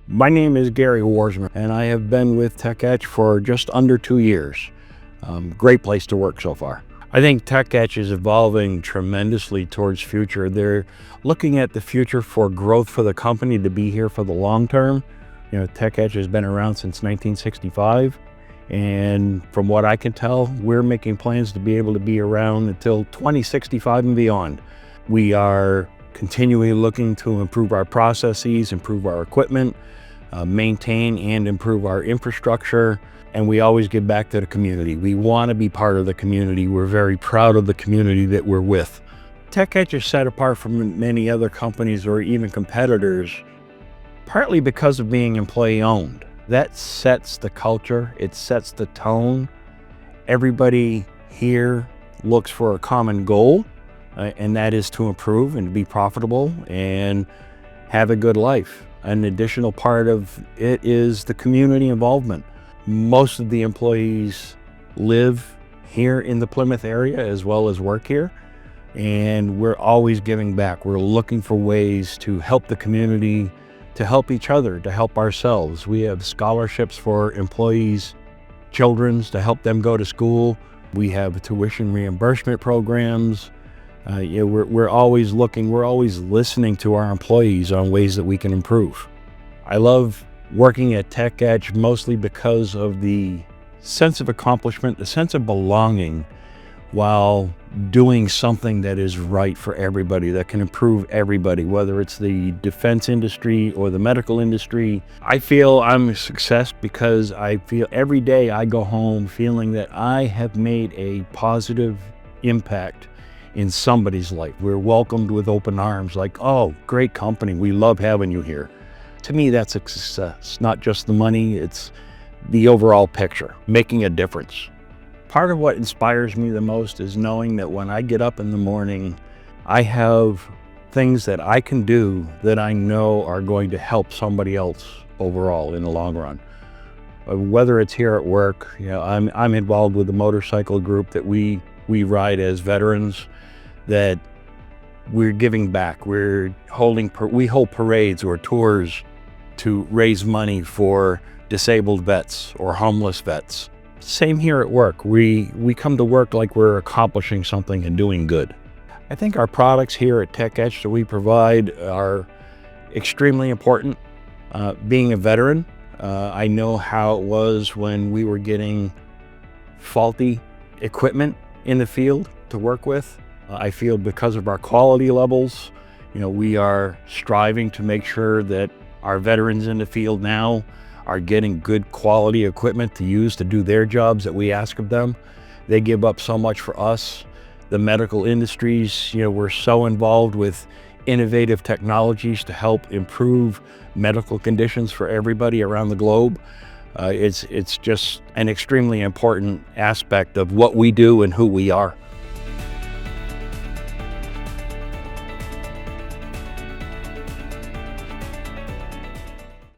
My name is Gary Worsman, and I have been with Tech Etch for just under 2 years. Great place to work so far. I think Tech Etch is evolving tremendously towards future. They're looking at the future for growth for the company to be here for the long term. Tech Etch has been around since 1965, and from what I can tell, we're making plans to be able to be around until 2065 and beyond. We are continually looking to improve our processes, improve our equipment, maintain and improve our infrastructure, and we always give back to the community. We want to be part of the community. We're very proud of the community that we're with. Tech Etch is set apart from many other companies or even competitors, partly because of being employee-owned. That sets the culture, it sets the tone. Everybody here looks for a common goal, and that is to improve and to be profitable and have a good life. An additional part of it is the community involvement. Most of the employees live here in the Plymouth area as well as work here, and we're always giving back. We're looking for ways to help the community, to help each other, to help ourselves. We have scholarships for employees' children to help them go to school. We have tuition reimbursement programs. We're always looking, we're always listening to our employees on ways that we can improve. I love working at Tech Etch mostly because of the sense of accomplishment, the sense of belonging, while doing something that is right for everybody, that can improve everybody, whether it's the defense industry or the medical industry. I feel I'm a success because I feel every day I go home feeling that I have made a positive impact in somebody's life. We're welcomed with open arms, like, oh, great company, we love having you here. To me, that's a success. Not just the money, it's the overall picture, making a difference. Part of what inspires me the most is knowing that when I get up in the morning, I have things that I can do that I know are going to help somebody else overall in the long run. Whether it's here at work, I'm involved with a motorcycle group that we ride as veterans, that we're giving back. We hold parades or tours to raise money for disabled vets or homeless vets. Same here at work. We come to work like we're accomplishing something and doing good. I think our products here at Tech Etch that we provide are extremely important. Being a veteran, I know how it was when we were getting faulty equipment in the field to work with. I feel because of our quality levels, we are striving to make sure that our veterans in the field now are getting good quality equipment to use to do their jobs that we ask of them. They give up so much for us. The medical industries, we're so involved with innovative technologies to help improve medical conditions for everybody around the globe. It's just an extremely important aspect of what we do and who we are.